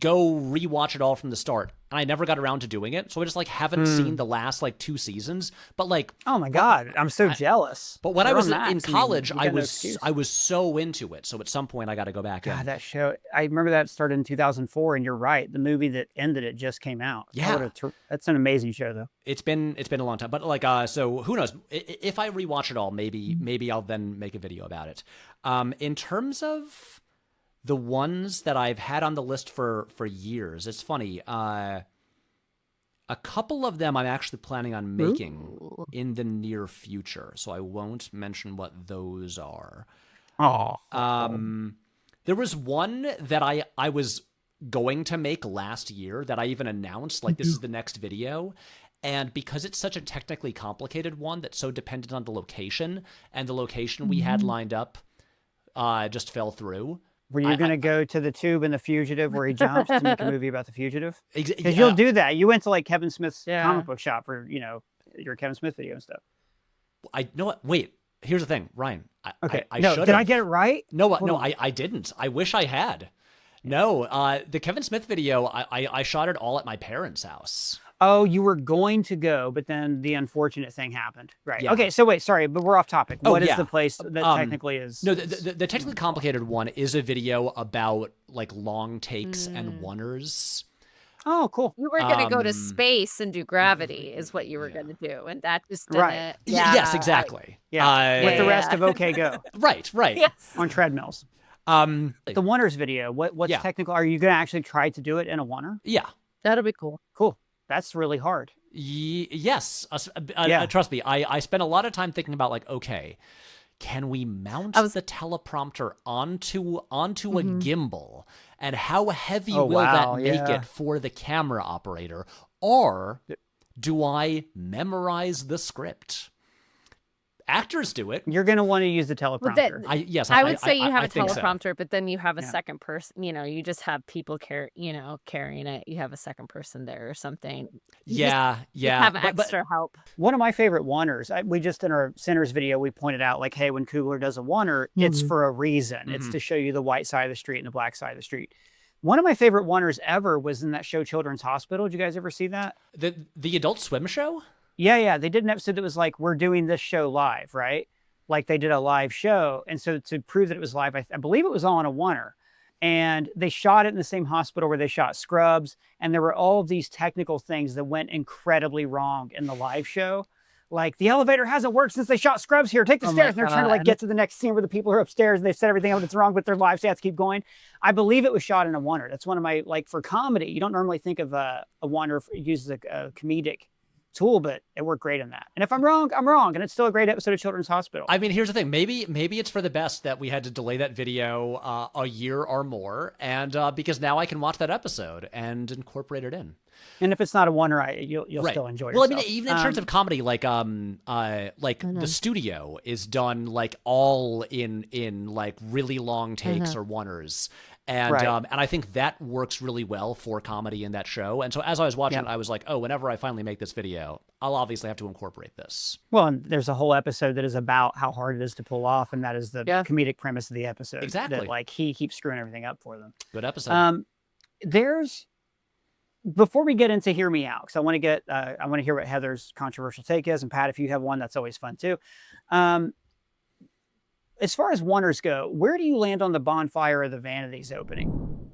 go rewatch it all from the start. And I never got around to doing it. So I just like haven't seen the last like 2 seasons, but like, oh my God, I'm so jealous. But when I was in college, I was so into it. So at some point I got to go back in. That show, I remember that started in 2004 and you're right. The movie that ended it just came out. Yeah. That's an amazing show though. It's been a long time, but like, so who knows if I rewatch it all, maybe I'll then make a video about it. In terms of the ones that I've had on the list for years, it's funny. A couple of them I'm actually planning on making in the near future, so I won't mention what those are. There was one that I was going to make last year that I even announced, like, this is the next video. And because it's such a technically complicated one that's so dependent on the location, and the location we had lined up just fell through. Were you going to go to the Tube and the Fugitive where he jumps to make a movie about the Fugitive? Because you'll do that. You went to like Kevin Smith's comic book shop for, your Kevin Smith video and stuff. I know what. Wait, here's the thing, Ryan. Okay. I did I get it right? No, I didn't. I wish I had. No, the Kevin Smith video, I shot it all at my parents' house. Oh, you were going to go, but then the unfortunate thing happened. Right. Yeah. Okay, so wait, sorry, but we're off topic. What is the place that technically is? No, the technically complicated one is a video about like long takes and oneers. Oh, cool. You were going to go to space and do Gravity is what you were going to do. And that just didn't. Yes, exactly. With the rest of OK Go. Right. Yes. On treadmills. The oneers video, what's technical? Are you going to actually try to do it in a oneer? Yeah. That'll be cool. Cool. That's really hard. Yes. Trust me, I spent a lot of time thinking about like, okay, can we mount the teleprompter onto a gimbal? And how heavy will that make it for the camera operator? Or do I memorize the script? Actors do it. You're going to want to use the teleprompter. I would say you have a teleprompter, but then you have a second person. You just have people carrying it. You have a second person there or something. You have extra help. One of my favorite oneers, we just in our Sinners video, we pointed out like, hey, when Coogler does a oneer, it's for a reason. It's to show you the white side of the street and the black side of the street. One of my favorite oneers ever was in that show Children's Hospital. Did you guys ever see that? The Adult Swim show? Yeah, they did an episode that was like, we're doing this show live, right? Like they did a live show. And so to prove that it was live, I believe it was all on a oneer. And they shot it in the same hospital where they shot Scrubs. And there were all of these technical things that went incredibly wrong in the live show. Like the elevator hasn't worked since they shot Scrubs here. Take the stairs. And they're trying to like get to the next scene where the people are upstairs and they've set everything up that's wrong, but their live stats keep going. I believe it was shot in a oneer. That's one of my, like for comedy, you don't normally think of a oneer used as a comedic tool, but it worked great in that. And if I'm wrong, I'm wrong. And it's still a great episode of Children's Hospital. I mean, here's the thing. Maybe it's for the best that we had to delay that video a year or more, and because now I can watch that episode and incorporate it in. And if it's not a oneer, you'll still enjoy yourself. Well, I mean, even in terms of comedy, like The Studio is done like all in like really long takes or oneers. And and I think that works really well for comedy in that show. And so as I was watching it, I was like, oh, whenever I finally make this video, I'll obviously have to incorporate this. Well, and there's a whole episode that is about how hard it is to pull off, and that is the comedic premise of the episode. Exactly. That like he keeps screwing everything up for them. Good episode. Before we get into Hear Me Out, because I want to hear what Heather's controversial take is, and Pat, if you have one, that's always fun too. As far as oneers go, where do you land on the Bonfire or the Vanities opening?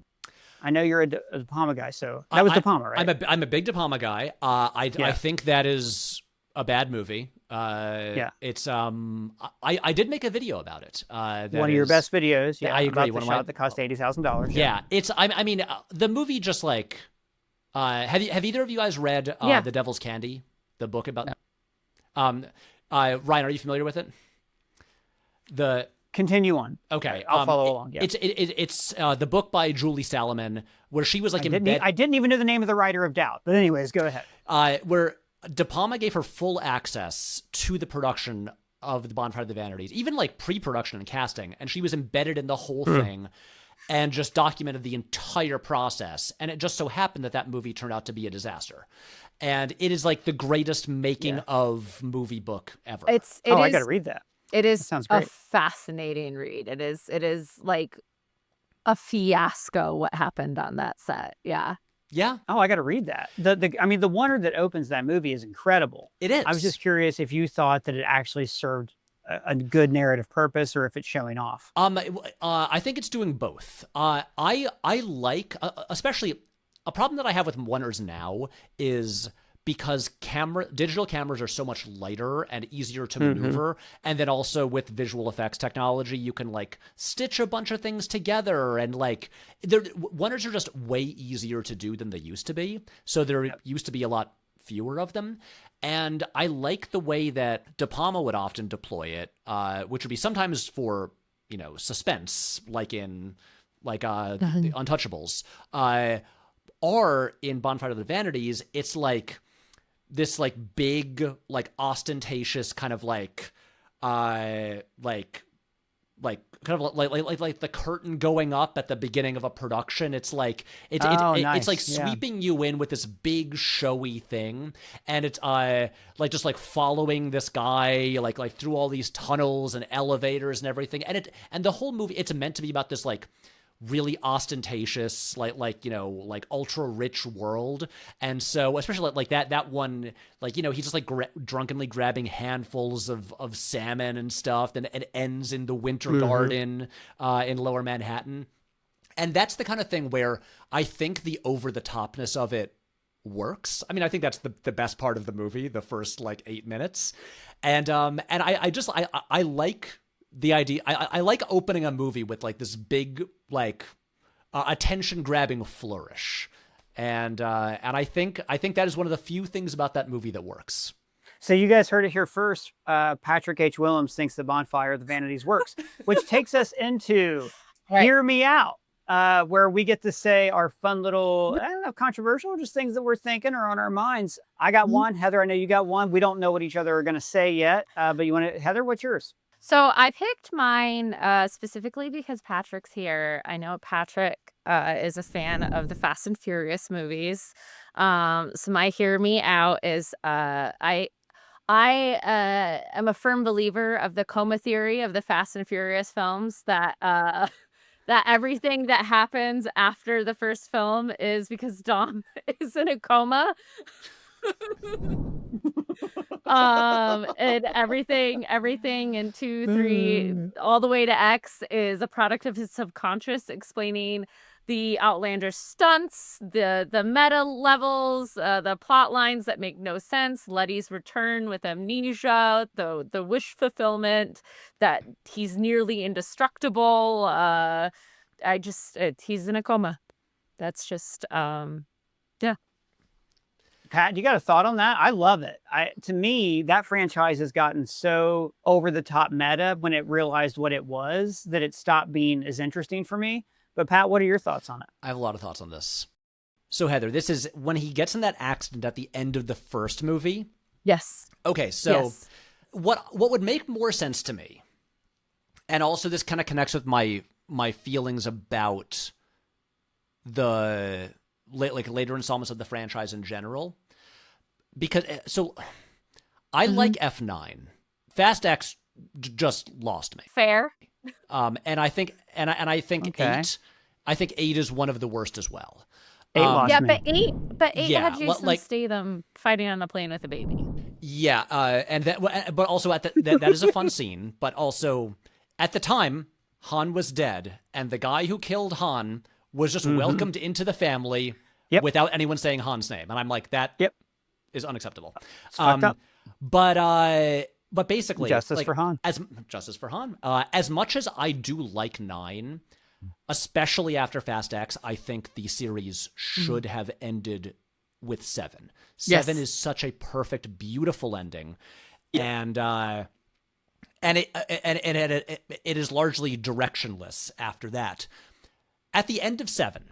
I know you're a De Palma guy, so that was De Palma, right? I'm a big De Palma guy. I think that is a bad movie. It's I did make a video about it. One of your best videos. Yeah, I agree. About the shot that cost $80,000. Yeah, it's. I mean, the movie just like. Have either of you guys read The Devil's Candy, the book about? No. Ryan, are you familiar with it? Continue on. Okay, I'll follow along. Yeah. It's the book by Julie Salomon, where she was like I didn't even know the name of the writer of Doubt, but anyways, go ahead. Where De Palma gave her full access to the production of the Bonfire of the Vanities, even like pre-production and casting, and she was embedded in the whole thing. And just documented the entire process. And it just so happened that that movie turned out to be a disaster. And it is like the greatest making of movie book ever. I got to read that. It is sounds great. A fascinating read. It is like a fiasco what happened on that set. Yeah. Yeah. Oh, I got to read that. I mean, the oneer that opens that movie is incredible. It is. I was just curious if you thought that it actually served a good narrative purpose, or if it's showing off. I think it's doing both. I like, especially a problem that I have with oneers now is because digital cameras are so much lighter and easier to maneuver, and then also with visual effects technology, you can like stitch a bunch of things together, and like oneers are just way easier to do than they used to be. So there used to be a lot fewer of them. And I like the way that De Palma would often deploy it, which would be sometimes for, suspense, like in the Untouchables, or in Bonfire of the Vanities, it's like this like big, like ostentatious kind of like kind of like the curtain going up at the beginning of a production. It's like it's like sweeping you in with this big showy thing, and it's like just like following this guy like through all these tunnels and elevators and everything, and the whole movie, it's meant to be about this like really ostentatious, like ultra rich world. And so especially like that one, like, he's just like drunkenly grabbing handfuls of salmon and stuff. Then it ends in the Winter Garden in Lower Manhattan. And that's the kind of thing where I think the over the topness of it works. I mean, I think that's the best part of the movie, the first like 8 minutes. And I like the idea. I like opening a movie with like this big like attention grabbing flourish, and I think that is one of the few things about that movie that works. So you guys heard it here first. Patrick H. Willems thinks the Bonfire of the Vanities works, which takes us into Hear Me Out, where we get to say our fun little, I don't know, controversial, just things that we're thinking or on our minds. I got one. Heather, I know you got one. We don't know what each other are going to say yet, but you want to, Heather, what's yours? So I picked mine specifically because Patrick's here. I know Patrick is a fan of the Fast and Furious movies. So my Hear Me Out is I am a firm believer of the coma theory of the Fast and Furious films, that that everything that happens after the first film is because Dom is in a coma. And everything in 2, 3, all the way to X is a product of his subconscious, explaining the outlandish stunts, the meta levels, the plot lines that make no sense, Letty's return with amnesia, the wish fulfillment, that he's nearly indestructible. He's in a coma. That's just, yeah. Pat, you got a thought on that? I love it. To me, that franchise has gotten so over the top meta when it realized what it was that it stopped being as interesting for me. But Pat, what are your thoughts on it? I have a lot of thoughts on this. So Heather, this is when he gets in that accident at the end of the first movie. Yes. Okay, so what would make more sense to me, and also this kind of connects with my feelings about the later installments of the franchise in general, because I like F9. Fast X just lost me. Fair. And I think Okay. 8. I think 8 is one of the worst as well. 8 lost me. But 8 Yeah, had Jason Statham fighting on a plane with a baby. Yeah, but also that is a fun scene. But also at the time, Han was dead, and the guy who killed Han was just welcomed into the family without anyone saying Han's name, and I'm like, that is unacceptable. It's fucked up. But basically, justice for Han. Justice for Han. As much as I do like 9, especially after Fast X, I think the series should have ended with 7. 7 is such a perfect, beautiful ending, and it is largely directionless after that. At the end of 7,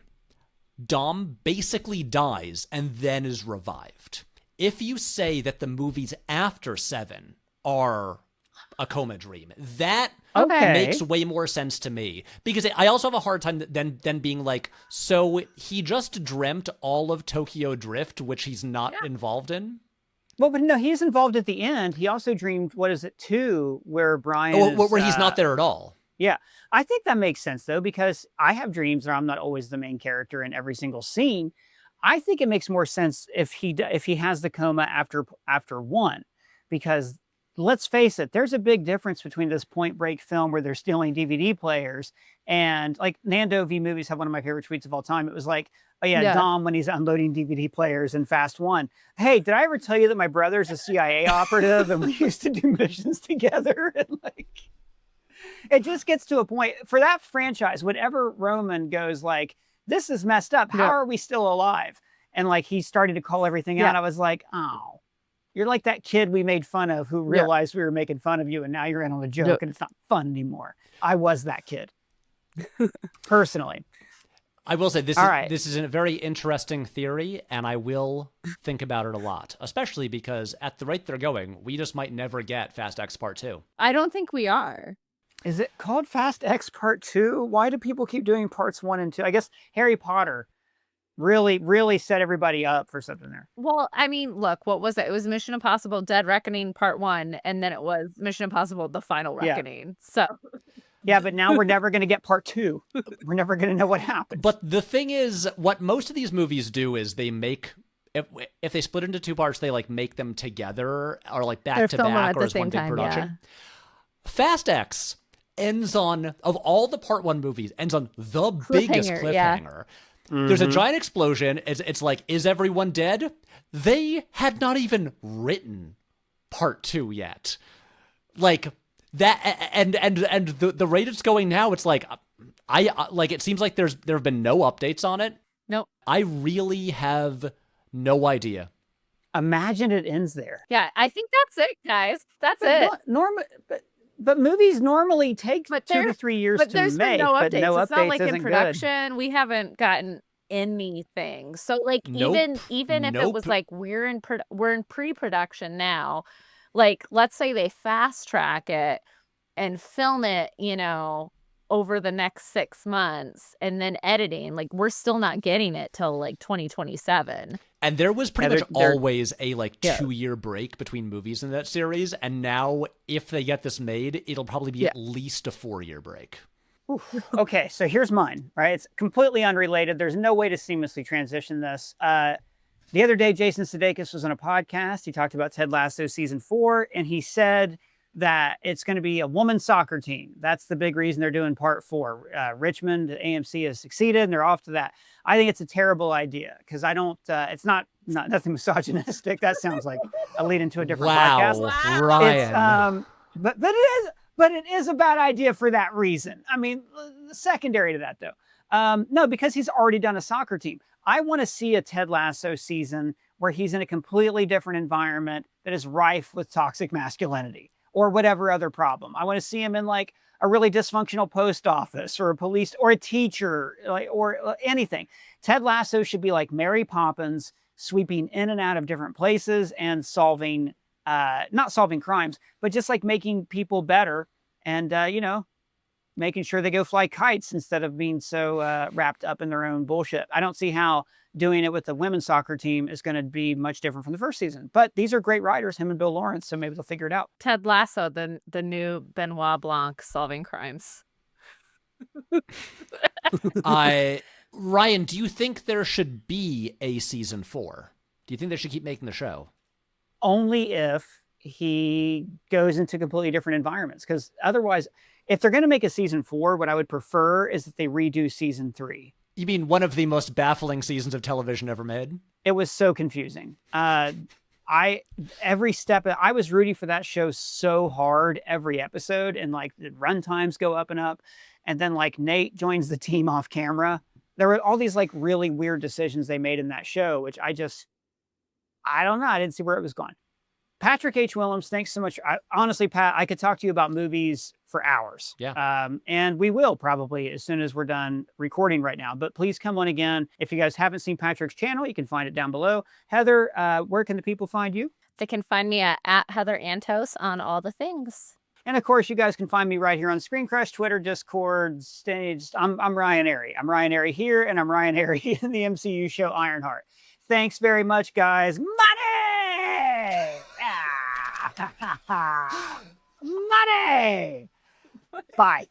Dom basically dies and then is revived. If you say that the movies after 7 are a coma dream, that makes way more sense to me. Because I also have a hard time then being like, so he just dreamt all of Tokyo Drift, which he's not involved in? Well, but no, he's involved at the end. He also dreamed, 2, where Brian where he's not there at all. Yeah, I think that makes sense, though, because I have dreams where I'm not always the main character in every single scene. I think it makes more sense if he has the coma after 1, because let's face it, there's a big difference between this Point Break film where they're stealing DVD players and like Nando V Movies have one of my favorite tweets of all time. It was like, oh yeah, Dom when he's unloading DVD players in Fast 1. Hey, did I ever tell you that my brother's a CIA operative and we used to do missions together? And like, it just gets to a point for that franchise, whenever Roman goes like, this is messed up. How are we still alive? And like, he started to call everything out. I was like, oh, you're like that kid we made fun of who realized we were making fun of you. And now you're in on the joke and it's not fun anymore. I was that kid personally. I will say this is a very interesting theory, and I will think about it a lot, especially because at the rate they're going, we just might never get Fast X Part 2. I don't think we are. Is it called Fast X Part 2? Why do people keep doing parts 1 and 2? I guess Harry Potter really set everybody up for something there. Well, I mean, look, what was it? It was Mission Impossible Dead Reckoning Part 1, and then it was Mission Impossible The Final Reckoning. So... Yeah, but now we're never going to get part 2. We're never going to know what happened. But the thing is, what most of these movies do is they make, if they split into 2 parts, they like make them together or like back to back or as one big production. Yeah. Fast X ends on, of all the Part 1 movies, ends on the biggest cliffhanger. Yeah. There's a giant explosion. It's like, is everyone dead? They had not even written Part 2 yet. Like... that and the rate it's going now, it's like I like it seems like there have been no updates on it. Nope. I really have no idea. Imagine it ends there. Yeah, I think that's it, guys. That's it. But movies normally take 2 to 3 years to make. There's been no updates. But no it's updates not like isn't in production. Good. We haven't gotten anything. So like even if it was like we're in pre-production now. Like, let's say they fast track it and film it, over the next 6 months and then editing. Like, we're still not getting it till like 2027. And there was pretty much always a 2-year break between movies in that series. And now if they get this made, it'll probably be at least a 4-year break. Oof. Okay, so here's mine, right? It's completely unrelated. There's no way to seamlessly transition this. The other day, Jason Sudeikis was on a podcast. He talked about Ted Lasso season 4, and he said that it's going to be a women's soccer team. That's the big reason they're doing part 4. Richmond, AMC has succeeded, and they're off to that. I think it's a terrible idea because I don't. It's not nothing misogynistic. That sounds like a lead into a different podcast. Wow, Ryan. But it is a bad idea for that reason. I mean, secondary to that though. No, because he's already done a soccer team. I want to see a Ted Lasso season where he's in a completely different environment that is rife with toxic masculinity or whatever other problem. I want to see him in like a really dysfunctional post office or a police or a teacher, like, or anything. Ted Lasso should be like Mary Poppins, sweeping in and out of different places and solving, not solving crimes, but just like making people better and, making sure they go fly kites instead of being so wrapped up in their own bullshit. I don't see how doing it with the women's soccer team is going to be much different from the first season. But these are great writers, him and Bill Lawrence, so maybe they'll figure it out. Ted Lasso, the new Benoit Blanc solving crimes. Ryan, do you think there should be a season 4? Do you think they should keep making the show? Only if he goes into completely different environments, because otherwise, if they're going to make a season 4, what I would prefer is that they redo season 3. You mean one of the most baffling seasons of television ever made? It was so confusing. Every step, I was rooting for that show so hard every episode, and like the run times go up and up. And then like Nate joins the team off camera. There were all these like really weird decisions they made in that show, which I don't know. I didn't see where it was going. Patrick H. Willems, thanks so much. Honestly, Pat, I could talk to you about movies for hours. Yeah. And we will probably as soon as we're done recording right now. But please come on again. If you guys haven't seen Patrick's channel, you can find it down below. Heather, where can the people find you? They can find me at Heather Antos on all the things. And of course, you guys can find me right here on ScreenCrush, Twitter, Discord, Stage. I'm Ryan Arey. I'm Ryan Arey here, and I'm Ryan Arey in the MCU show Ironheart. Thanks very much, guys. Money! Money! Bye.